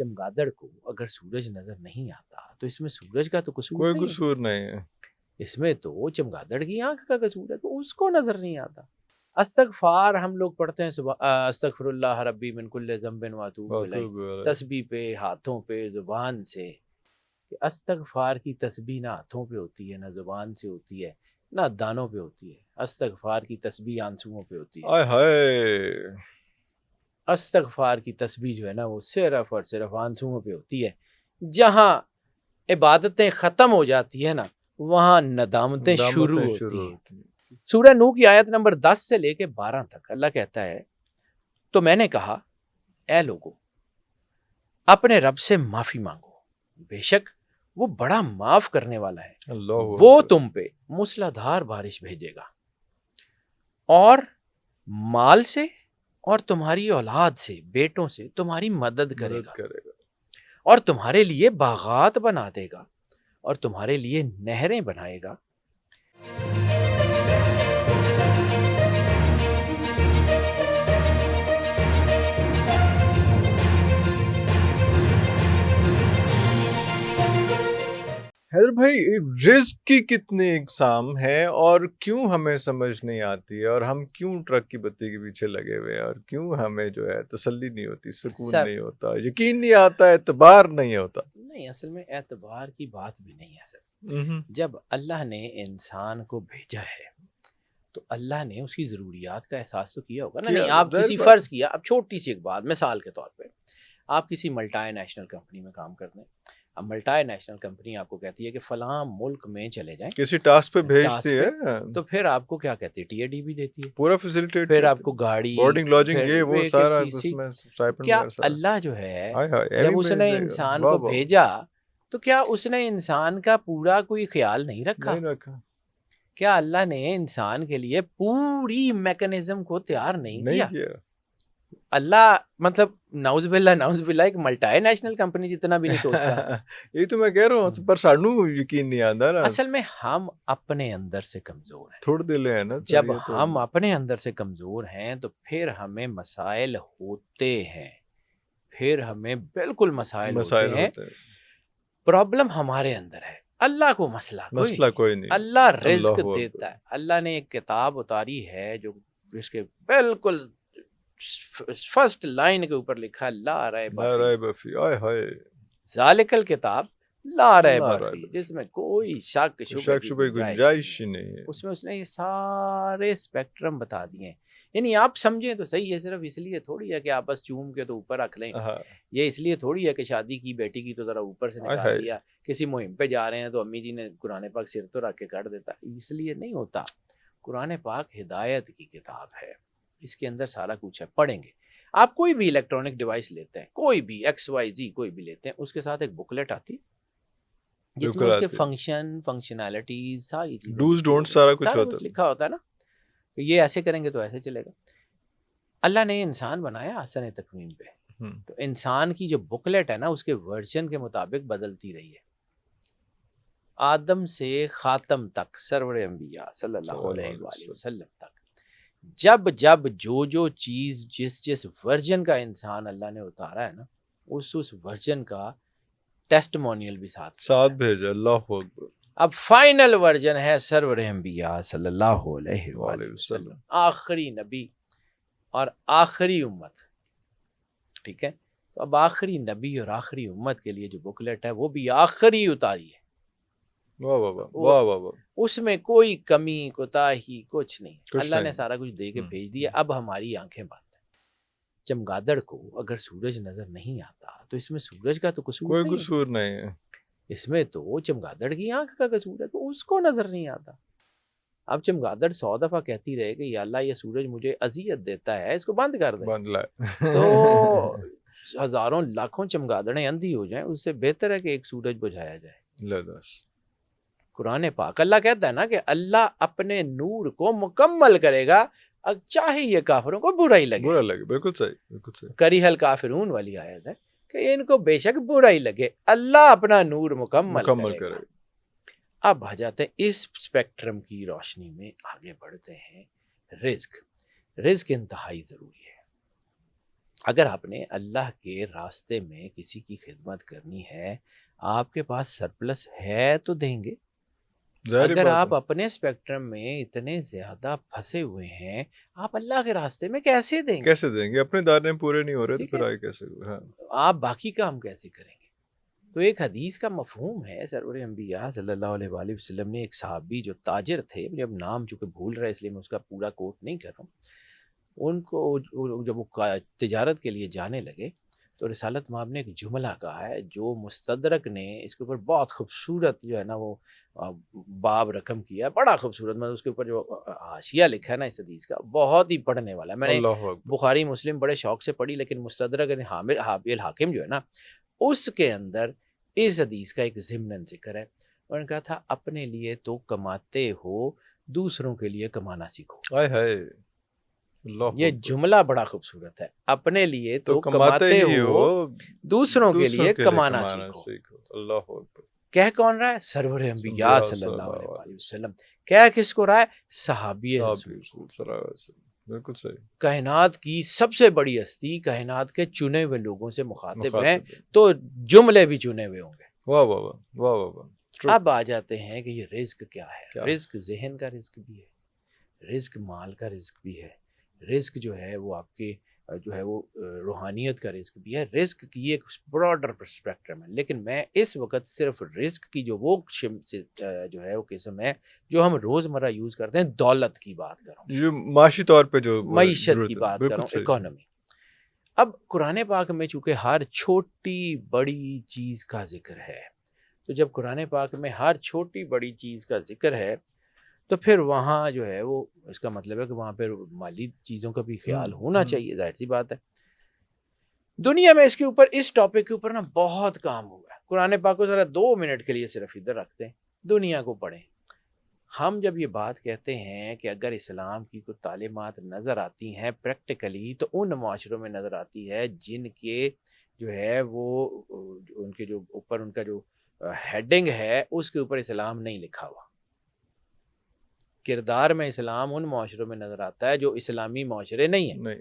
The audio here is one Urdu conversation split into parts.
چمگادڑ کو اگر سورج نظر نہیں آتا تو اس میں سورج کا تو قصور کوئی نہیں قصور نہیں ہے. ہے، اس میں تو چمگادڑ کی آنکھ کا قصور ہے، تو اس کو نظر نہیں آتا. استغفار ہم لوگ پڑھتے ہیں استغفر اللہ ربی من کل ذنب واتوب الیہ، تسبیح پہ، ہاتھوں پہ، زبان سے. کہ استغفار کی تسبیح نہ ہاتھوں پہ ہوتی ہے، نہ زبان سے ہوتی ہے، نہ دانوں پہ ہوتی ہے. استغفار کی تسبیح آنسوؤں پہ ہوتی ہے. آئے ہائے. استغفار کی تسبیح جو ہے نا وہ صرف اور صرف آنسوؤں پہ ہوتی ہے. جہاں عبادتیں ختم ہو جاتی ہے نا وہاں ندامتیں شروع ہوتی ہیں. سورہ نوح کی آیت نمبر 10 سے لے کے 12 تک اللہ کہتا ہے تو میں نے کہا اے لوگو اپنے رب سے معافی مانگو، بے شک وہ بڑا معاف کرنے والا ہے، وہ تم پہ موسلادھار بارش بھیجے گا اور مال سے اور تمہاری اولاد سے، بیٹوں سے تمہاری مدد کرے گا اور تمہارے لیے باغات بنا دے گا اور تمہارے لیے نہریں بنائے گا. حیدر بھائی رزق کی کتنی اقسام ہے اور کیوں ہمیں سمجھ نہیں آتی ہے، اور ہم کیوں ٹرک کی بتی کے پیچھے لگے ہوئے ہیں، اور کیوں ہمیں جو ہے تسلی نہیں ہوتی، سکون نہیں ہوتا، یقین نہیں آتا، اعتبار نہیں ہوتا؟ نہیں، اصل میں اعتبار کی بات بھی نہیں ہے سر. جب اللہ نے انسان کو بھیجا ہے تو اللہ نے اس کی ضروریات کا احساس تو کیا ہوگا نا. نہیں، آپ کسی فرض کیا، اب چھوٹی سی ایک بات مثال کے طور پہ آپ کسی ملٹی نیشنل کمپنی میں کام کرتے ہیں. اب ملٹی نیشنل کمپنی آپ کو کہتی ہے کہ فلاں ملک میں چلے جائیں، کسی ٹاسک پہ بھیجتی ہے تو پھر آپ کو کیا کہتی ہے، ٹی اے ڈی بھی دیتی ہے، پورا فیسیلیٹیٹ، پھر آپ کو گاڑی، بورڈنگ لاجنگ، یہ وہ سارا اس میں سٹائپنڈ کیا وغیرہ سارا. اللہ جو ہے جب اس نے انسان کو بھیجا تو کیا اس نے انسان کا پورا کوئی خیال نہیں رکھا؟ کیا اللہ نے انسان کے لیے پوری میکانزم کو تیار نہیں کیا؟ اللہ مطلب نعوذ باللہ ایک ملٹی نیشنل کمپنی جتنا بھی نہیں سوچتا. یہ تو میں کہہ رہا ہوں، پر سانو یقین نہیں آتا نا. اصل میں ہم اپنے اندر سے کمزور ہیں، تھوڑے دل ہیں نا. جب ہم اپنے اندر سے کمزور ہیں تو پھر ہمیں مسائل ہوتے ہیں، پھر ہمیں بالکل مسائل ہوتے ہیں. پرابلم ہمارے اندر ہے، اللہ کو مسئلہ کوئی نہیں. اللہ رزق دیتا ہے. اللہ نے ایک کتاب اتاری ہے جو اس کے بالکل فرسٹ لائن کے اوپر لکھا لا ریب فی، ذالک الکتاب لا ریب فی، جس میں کوئی شک شبہ گنجائش نہیں ہے. اس میں اس نے یہ سارے اسپیکٹرم بتا دیے ہیں. یعنی آپ سمجھیں تو صحیح ہے، صرف اس لیے تھوڑی ہے کہ آپ بس چوم کے تو اوپر رکھ لیں، یہ اس لیے تھوڑی ہے کہ شادی کی بیٹی کی تو ذرا اوپر سے نکال دیا، کسی مہم پہ جا رہے ہیں تو امی جی نے قرآن پاک سر تو رکھ کے کر دیتا، اس لیے نہیں ہوتا. قرآن پاک ہدایت کی کتاب ہے، اس کے اندر سارا کچھ ہے. پڑھیں گے آپ کوئی بھی الیکٹرانک ڈیوائس لیتے ہیں، کوئی بھی XYZ کوئی بھی لیتے ہیں، اس کے ساتھ ایک بکلیٹ آتی جس میں اس کے فنکشنالٹیز ساری چیزیں ڈوز ڈونٹ سارا کچھ لکھا ہوتا ہے نا، کہ یہ ایسے کریں گے تو ایسے چلے گا. اللہ نے انسان بنایا احسن تقویم پہ، تو انسان کی جو بکلیٹ ہے نا اس کے ورژن کے مطابق بدلتی رہی ہے. آدم سے خاتم تک، سرور انبیاء صلی اللہ علیہ وآلہ وسلم تک، جب جب جو چیز جس ورژن کا انسان اللہ نے اتارا ہے نا اس ورژن کا ٹیسٹمونیل بھی ساتھ بھیجا. اللہ اکبر. اب فائنل ورژن ہے سرور انبیاء صلی اللہ علیہ وآلہ وسلم، آخری نبی اور آخری امت. ٹھیک ہے، تو اب آخری نبی اور آخری امت کے لیے جو بکلیٹ ہے وہ بھی آخری اتاری ہے. اس میں کوئی کمی کوتاہی کچھ نہیں، اللہ نے سارا کچھ دے کے بھیج دیا. اب ہماری آنکھیں بند ہیں. چمگادڑ کو اگر سورج نظر نہیں آتا تو اس میں سورج کا تو قصور نہیں ہے، اس میں تو چمگادڑ کی آنکھ کا قصور ہے، تو اس کو نظر نہیں آتا. اب چمگادڑ 100 دفعہ کہتی رہے کہ یا اللہ یہ سورج مجھے اذیت دیتا ہے، اس کو بند کر دے، تو ہزاروں لاکھوں چمگادڑیں اندھی ہو جائیں، اس سے بہتر ہے کہ ایک سورج بجھایا جائے. قرآن پاک اللہ کہتا ہے نا کہ اللہ اپنے نور کو مکمل کرے گا، چاہے یہ کافروں کو برا ہی لگے. بالکل صحیح. کریہ الکافرون والی آیت ہے کہ ان کو بے شک برا ہی لگے، اللہ اپنا نور مکمل کرے گا. اب آ جاتے ہیں اس اسپیکٹرم کی روشنی میں آگے بڑھتے ہیں. رزق انتہائی ضروری ہے. اگر آپ نے اللہ کے راستے میں کسی کی خدمت کرنی ہے، آپ کے پاس سرپلس ہے تو دیں گے. اگر آپ اپنے اسپیکٹرم میں اتنے زیادہ پھنسے ہوئے ہیں، آپ اللہ کے راستے میں کیسے دیں گے؟ اپنے دائرے پورے نہیں ہو رہے تو پھر آگے کیسے؟ آپ باقی کام کیسے کریں گے؟ تو ایک حدیث کا مفہوم ہے، سرور انبیاء صلی اللہ علیہ وآلہ وسلم نے ایک صحابی جو تاجر تھے، مجھے اب نام چونکہ بھول رہا ہے اس لیے میں اس کا پورا کوٹ نہیں کر رہا ہوں، ان کو جب وہ تجارت کے لیے جانے لگے تو رسالت مآب نے ایک جملہ کہا ہے جو مستدرک نے اس کے اوپر بہت خوبصورت جو ہے نا وہ باب رقم کیا، بڑا خوبصورت. مطلب اس کے اوپر جو حاشیہ لکھا ہے نا اس حدیث کا، بہت ہی پڑھنے والا ہے. میں نے بخاری مسلم بڑے شوق سے پڑھی، لیکن مستدرک حامل حاکم جو ہے نا اس کے اندر اس حدیث کا ایک ضمن ذکر ہے. انہوں نے کہا تھا اپنے لیے تو کماتے ہو، دوسروں کے لیے کمانا سیکھو. یہ جملہ بڑا خوبصورت ہے، اپنے لیے تو کماتے ہو، دوسروں کے لیے کمانا سیکھو. اللہ اکبر. کہہ کون رہا ہے؟ سرور انبیاء صلی اللہ علیہ وسلم. کہہ کس کو رہا ہے؟ صحابی رسول. بالکل صحیح. کائنات کی سب سے بڑی ہستی کائنات کے چنے ہوئے لوگوں سے مخاطب ہیں تو جملے بھی چنے ہوئے ہوں گے. واہ واہ واہ واہ واہ. اب آ جاتے ہیں کہ یہ رزق کیا ہے. رزق ذہن کا رزق بھی ہے، رزق مال کا رزق بھی ہے، رزق جو ہے وہ آپ کے جو ہے وہ روحانیت کا رزق بھی ہے. رزق کی ایک براڈر پرسپیکٹرم ہے، لیکن میں اس وقت صرف رزق کی جو وہ جو ہے وہ قسم ہے جو ہم روزمرہ یوز کرتے ہیں، دولت کی بات کر رہا ہوں، جو معاشی طور پہ جو معیشت کی بات کر رہا ہوں، اکانومی. اب قرآن پاک میں چونکہ ہر چھوٹی بڑی چیز کا ذکر ہے، تو جب قرآن پاک میں ہر چھوٹی بڑی چیز کا ذکر ہے تو پھر وہاں جو ہے وہ اس کا مطلب ہے کہ وہاں پہ مالی چیزوں کا بھی خیال ہونا چاہیے. ظاہر سی بات ہے. دنیا میں اس کے اوپر اس ٹاپک کے اوپر نا بہت کام ہوا ہے. قرآن پاک کو ذرا 2 منٹ کے لیے صرف ادھر رکھتے ہیں، دنیا کو پڑھیں. ہم جب یہ بات کہتے ہیں کہ اگر اسلام کی کوئی تعلیمات نظر آتی ہیں پریکٹیکلی تو ان معاشروں میں نظر آتی ہے جن کے جو ہے وہ ان کے جو اوپر ان کا جو ہیڈنگ ہے اس کے اوپر اسلام نہیں لکھا ہوا. کردار میں اسلام ان معاشروں میں نظر آتا ہے جو اسلامی معاشرے نہیں ہیں،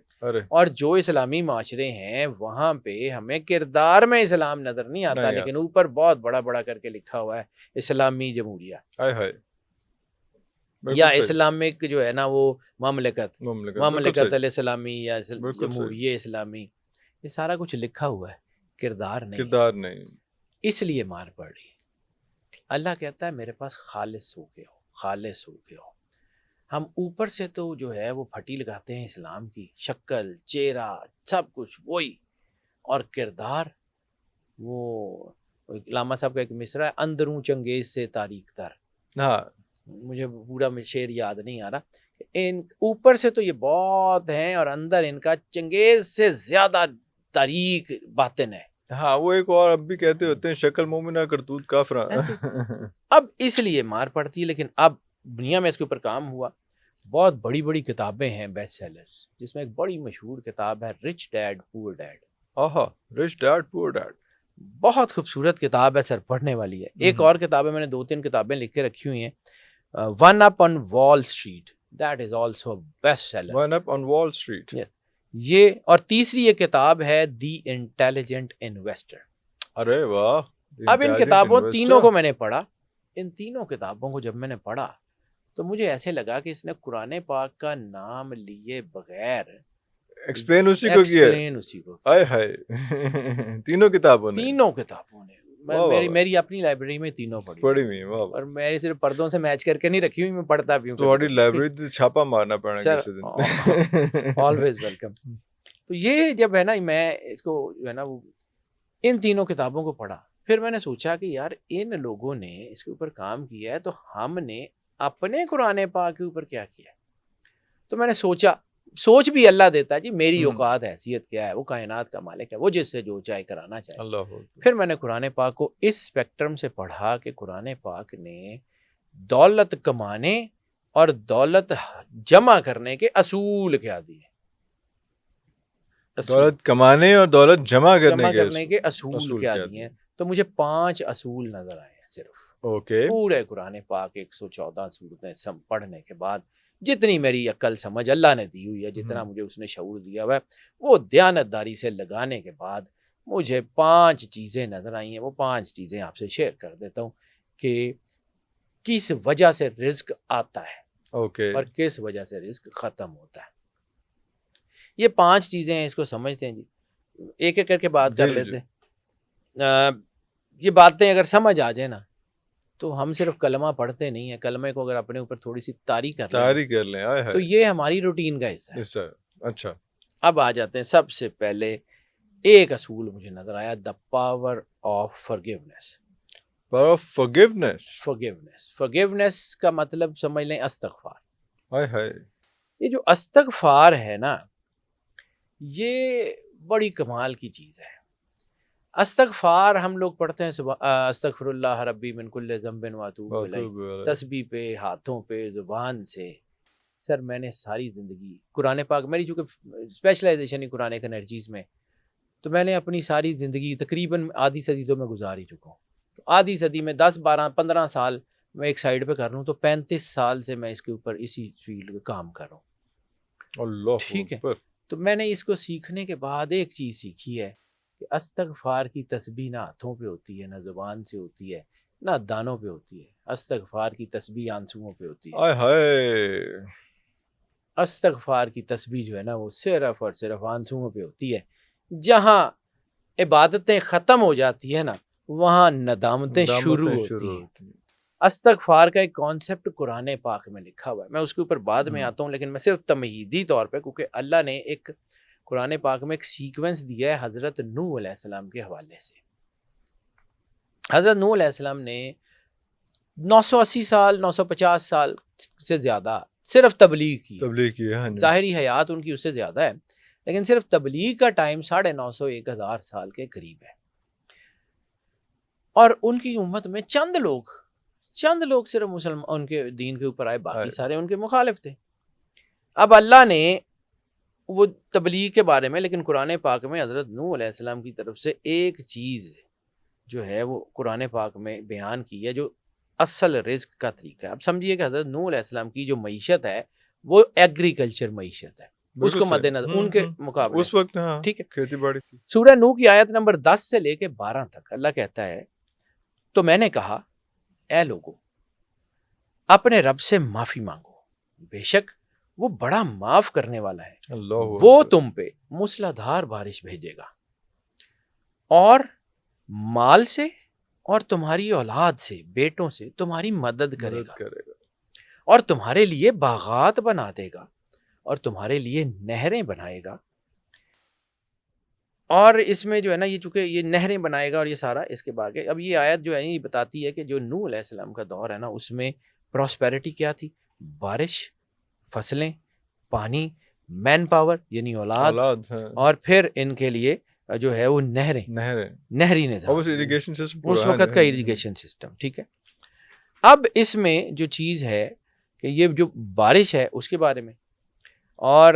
اور جو اسلامی معاشرے ہیں وہاں پہ ہمیں کردار میں اسلام نظر نہیں آتا، لیکن اوپر بہت بڑا بڑا کر کے لکھا ہوا ہے اسلامی جمہوریہ یا اسلامک جو ہے نا وہ مملکت الاسلامی یا جمہوریہ اسلامی. یہ سارا کچھ لکھا ہوا ہے، کردار نہیں. اس لیے مار پڑ رہی ہے. اللہ کہتا ہے میرے پاس خالص ہو کے ہو. ہم اوپر سے تو جو ہے وہ پھٹی لگاتے ہیں اسلام کی، شکل چہرہ سب کچھ وہی، اور کردار وہ علامہ صاحب کا ایک مصرع ہے، اندروں چنگیز سے تاریک تر. مجھے پورا شعر یاد نہیں آ رہا. ان اوپر سے تو یہ بہت ہیں اور اندر ان کا چنگیز سے زیادہ تاریک باطن ہے. ہاں وہ ایک اور اب بھی کہتے ہوتے ہیں شکل مومنہ کرتوت کافرہ. اب اس لیے مار پڑتی ہے. لیکن اب دنیا میں اس کے اوپر کام ہوا. بہت بڑی بڑی کتابیں ہیں بیسٹ سیلرز، جس میں ایک بڑی مشہور کتاب ہے رچ ڈیڈ پور ڈیڈ. رچ ڈیڈ پور ڈیڈ بہت خوبصورت کتاب ہے، سر پڑھنے والی ہے. ایک اور کتاب ہے، میں نے 2-3 کتابیں لکھ کے رکھی ہوئی ہیں. One up on Wall Street, that is also best seller. One up on Wall Street یہ. اور تیسری یہ کتاب ہے دی انٹیلیجنٹ انویسٹر. ارے واہ. اب ان کتابوں تینوں کو میں نے پڑھا. ان تینوں کتابوں کو جب میں نے پڑھا تو مجھے ایسے لگا کہ اس نے قرآن پاک کا نام لیے بغیر ایکسپلین اسی کو کیا. ہائے ہائے. تینوں کتابوں نے میری اپنی لائبریری میں تینوں پڑھی ہوئی، اور میری صرف پردوں سے میچ کر کے نہیں رکھی ہوئی، میں پڑھتا بھی ہوں. تمہاری لائبریری چھاپا مارنا پڑنا کسی دن. Always welcome. تو یہ جب ہے نا میں اس کو جو ہے نا وہ ان تینوں کتابوں کو پڑھا، پھر میں نے سوچا کہ یار ان لوگوں نے اس کے اوپر کام کیا ہے تو ہم نے اپنے قرآن پاک کے اوپر کیا کیا. تو میں نے سوچ بھی اللہ دیتا ہے جی، میری اوقات حیثیت کیا ہے، وہ کائنات کا مالک ہے، وہ جس سے جو چاہے کرانا چاہے. اللہ. پھر میں نے قرآن پاک کو اس اسپیکٹرم سے پڑھا کہ قرآن پاک نے دولت کمانے اور دولت جمع کرنے کے اصول کیا دیے. دولت کمانے اور دولت جمع کرنے کے اصول کیا دیے. تو مجھے 5 اصول نظر آئے صرف. پورے قرآن پاک 114 سورتیں پڑھنے کے بعد جتنی میری عقل سمجھ اللہ نے دی ہوئی ہے، جتنا مجھے اس نے شعور دیا ہوا ہے، وہ دیانتداری سے لگانے کے بعد مجھے 5 چیزیں نظر آئی ہیں. وہ 5 چیزیں آپ سے شیئر کر دیتا ہوں کہ کس وجہ سے رزق آتا ہے اور کس وجہ سے رزق ختم ہوتا ہے. یہ 5 چیزیں ہیں، اس کو سمجھتے ہیں جی، ایک ایک کر کے بات کر لیتے ہیں. یہ باتیں اگر سمجھ آ جائے نا تو ہم صرف کلمہ پڑھتے نہیں ہیں، کلمے کو اگر اپنے اوپر تھوڑی سی طاری کر لیں تو یہ ہماری روٹین کا حصہ ہے. اچھا، اب آ جاتے ہیں. سب سے پہلے ایک اصول مجھے نظر آیا، the power of forgiveness. Forgiveness کا مطلب سمجھ لیں استغفار. یہ جو استغفار ہے نا، یہ بڑی کمال کی چیز ہے. استغفار ہم لوگ پڑھتے ہیں استغفر اللہ ربی من کل ذنب واتوب الیہ، تسبیح پہ، ہاتھوں پہ، زبان سے. سر میں نے ساری زندگی قرآن پاک، میری چونکہ اسپیشلائزیشن ہی قرآن ایک انرجیز میں، تو میں نے اپنی ساری زندگی تقریباً آدھی صدی تو میں گزار ہی چکا ہوں. تو آدھی صدی میں 10 12 15 سال میں ایک سائڈ پہ کر رہا ہوں، تو 35 سال سے میں اس کے اوپر اسی فیلڈ کا کام کر رہا ہوں. اللہ ٹھیک ہے. تو میں نے اس کو سیکھنے کے بعد ایک چیز سیکھی ہے کہ استغفار کی تسبیح نہ ہاتھوں پہ ہوتی ہے، نہ زبان سے ہوتی ہے، نہ دانوں پہ ہوتی ہے. استغفار کی تسبیح آنسوؤں پہ ہوتی ہے. استغفار کی تسبیح جو ہے نا، وہ صرف اور صرف آنسوؤں پہ ہوتی ہے. جہاں عبادتیں ختم ہو جاتی ہے نا، وہاں ندامتیں شروع ہوتی ہیں. استغفار کا ایک کانسیپٹ قرآن پاک میں لکھا ہوا ہے، میں اس کے اوپر بعد میں آتا ہوں، لیکن میں صرف تمہیدی طور پہ، کیونکہ اللہ نے ایک قرآن پاک میں ایک سیکوینس دیا ہے حضرت نوح علیہ السلام کے حوالے سے. حضرت نوح علیہ السلام نے 980 سال 950 سال سے زیادہ صرف تبلیغ کی ہے. ظاہری حیات ان کی اس سے زیادہ ہے، لیکن صرف تبلیغ کا ٹائم 950 1000 سال کے قریب ہے. اور ان کی امت میں چند لوگ صرف مسلمان ان کے دین کے اوپر آئے، باقی سارے ان کے مخالف تھے. اب اللہ نے وہ تبلیغ کے بارے میں، لیکن قرآن پاک میں حضرت نوح علیہ السلام کی طرف سے ایک چیز جو ہے وہ قرآن پاک میں بیان کی ہے، جو اصل رزق کا طریقہ ہے. اب سمجھیے کہ حضرت نوح علیہ السلام کی جو معیشت ہے وہ ایگریکلچر معیشت ہے، اس کو مد نظر ان کے مقابلے اس وقت. ٹھیک ہے، کھیتی باڑی. سورہ نوح کی آیت نمبر 10 سے لے کے 12 تک اللہ کہتا ہے، تو میں نے کہا اے لوگو اپنے رب سے معافی مانگو، بے شک وہ بڑا معاف کرنے والا ہے. وہ تم پہ موسلادھار بارش بھیجے گا، اور مال سے اور تمہاری اولاد سے، بیٹوں سے تمہاری مدد کرے گا، اور تمہارے لیے باغات بنا دے گا، اور تمہارے لیے نہریں بنائے گا. اور اس میں جو ہے نا، یہ چونکہ یہ نہریں بنائے گا اور یہ سارا اس کے بعد. اب یہ آیت جو ہے یہ بتاتی ہے کہ جو نوح علیہ السلام کا دور ہے نا، اس میں پراسپیرٹی کیا تھی؟ بارش، فصلیں، پانی، مین پاور یعنی اولاد، اور پھر ان کے لیے جو ہے وہ نہری نظام، اس وقت کا اریگیشن سسٹم. ٹھیک ہے. اب اس میں جو چیز ہے کہ یہ جو بارش ہے اس کے بارے میں، اور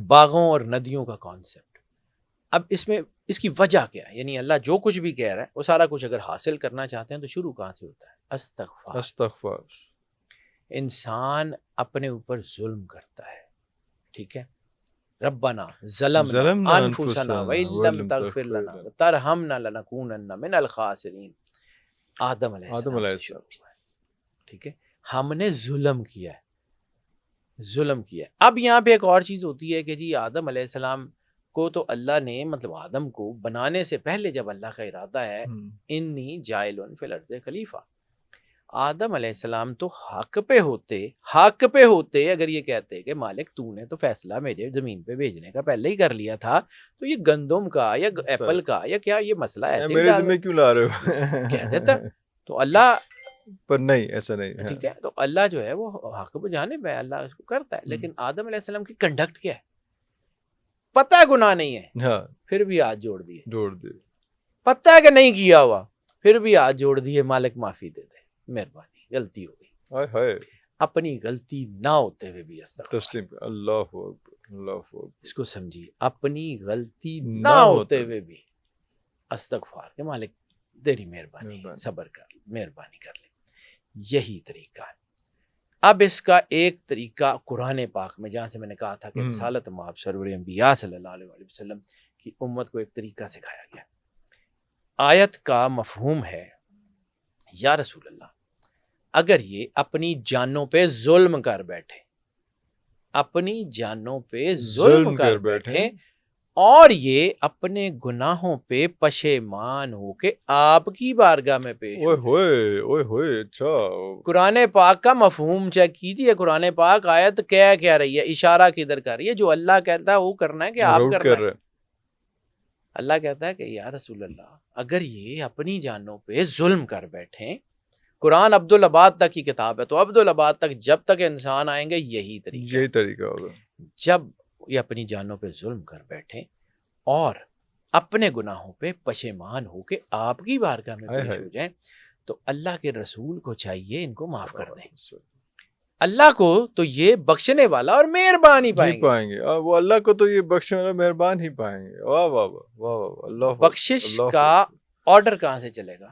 باغوں اور ندیوں کا کانسیپٹ. اب اس میں اس کی وجہ کیا ہے؟ یعنی اللہ جو کچھ بھی کہہ رہا ہے وہ سارا کچھ اگر حاصل کرنا چاہتے ہیں تو شروع کہاں سے ہوتا ہے؟ استغفار. انسان اپنے اوپر ظلم کرتا ہے. ٹھیک ہے. ربنا ظلمنا انفسنا وان لم تغفر لنا وترحمنا لنکونن من الخاسرین. آدم علیہ السلام. ٹھیک ہے. ہم نے ظلم کیا ہے. اب یہاں پہ ایک اور چیز ہوتی ہے کہ جی آدم علیہ السلام کو تو اللہ نے، مطلب آدم کو بنانے سے پہلے جب اللہ کا ارادہ ہے انی جائل فی الارض خلیفہ، آدم علیہ السلام تو حق پہ ہوتے اگر یہ کہتے کہ مالک تو نے تو فیصلہ مجھے زمین پہ بھیجنے کا پہلے ہی کر لیا تھا، تو یہ گندم کا یا ایپل کا یا کیا یہ مسئلہ ایسے میرے ذمہ کیوں لا رہے ہو کہہ دیتا. تو اللہ پر نہیں، ایسا نہیں. ٹھیک ہے. تو اللہ جو ہے وہ حق پہ جانب ہے، اللہ اس کو کرتا ہے. لیکن آدم علیہ السلام کی کنڈکٹ کیا ہے؟ پتہ ہے گناہ نہیں ہے، پھر بھی ہاتھ جوڑ دیے. پتہ ہے کہ نہیں کیا ہوا، پھر بھی ہاتھ جوڑ دیے، مالک معافی دے دے، مہربانی، غلطی ہو گئی. اپنی غلطی نہ ہوتے ہوئے بھی تسلیم. اللہ اکبر. اس کو سمجھیے، اپنی غلطی نہ ہوتے ہوئے بھی استغفار کہ مالک تیری مہربانی، صبر کر، مہربانی کر لے. یہی طریقہ ہے. اب اس کا ایک طریقہ قرآن پاک میں، جہاں سے میں نے کہا تھا کہ رسالت مآب سرور انبیاء صلی اللہ علیہ وسلم کی امت کو ایک طریقہ سکھایا گیا. آیت کا مفہوم ہے یا رسول اللہ اگر یہ اپنی جانوں پہ ظلم کر بیٹھے، اپنی جانوں پہ ظلم کر بیٹھے اور یہ اپنے گناہوں پہ پشیمان ہو کے آپ کی بارگاہ میں پیش ہوئے اچھا قرآن پاک کا مفہوم چیک کیجیے. قرآن پاک آیت کیا رہی ہے، اشارہ کدھر کر رہی ہے؟ جو اللہ کہتا ہے وہ کرنا ہے کہ آپ کرنا ہے؟ اللہ کہتا ہے کہ یا رسول اللہ اگر یہ اپنی جانوں پہ ظلم کر بیٹھیں، قرآن عبدالآباد تک کی کتاب ہے، تو عبدالآباد تک جب تک انسان آئیں گے یہی طریقہ ہوگا. جب یہ اپنی جانوں پہ ظلم کر بیٹھیں اور اپنے گناہوں پہ پشیمان ہو کے آپ کی بارگاہ میں پیش ہو جائیں، تو اللہ کے رسول کو چاہیے ان کو معاف کر دیں. اللہ کو تو یہ بخشنے والا اور مہربان ہی پائیں گے. وہ اللہ کو تو یہ بخشنے والا مہربان ہی پائیں گے. واہ واہ واہ اللہ. بخشش کا آرڈر کہاں سے چلے گا؟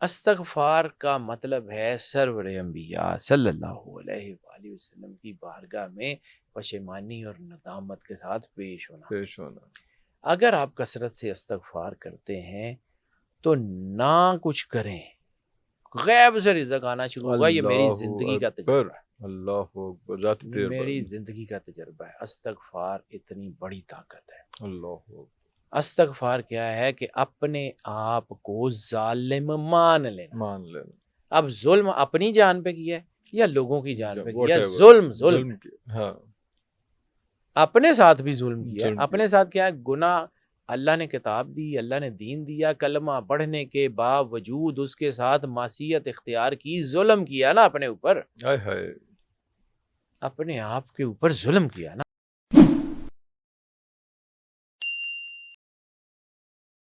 استغفار کا مطلب ہے سرور انبیاء صلی اللہ علیہ وآلہ وسلم کی بارگاہ میں پشیمانی اور ندامت کے ساتھ پیش ہونا. اگر آپ کثرت سے استغفار کرتے ہیں تو نہ کچھ کریں، غیب سے رزق آنا شروع ہوگا. یہ میری زندگی کا تجربہ ہے. اللہ میری زندگی کا تجربہ ہے. استغفار اتنی بڑی طاقت ہے. اللہ استغفار کیا ہے کہ اپنے آپ کو ظالم مان لینا. اب ظلم اپنی جان پہ کیا ہے یا لوگوں کی جان پہ کیا؟ ظلم اپنے ساتھ بھی ظلم کیا. اپنے ساتھ کیا ہے؟ گناہ. اللہ نے کتاب دی، اللہ نے دین دیا، کلمہ پڑھنے کے باوجود اس کے ساتھ معصیت اختیار کی، ظلم کیا نا اپنے اوپر، اپنے آپ کے اوپر ظلم کیا نا.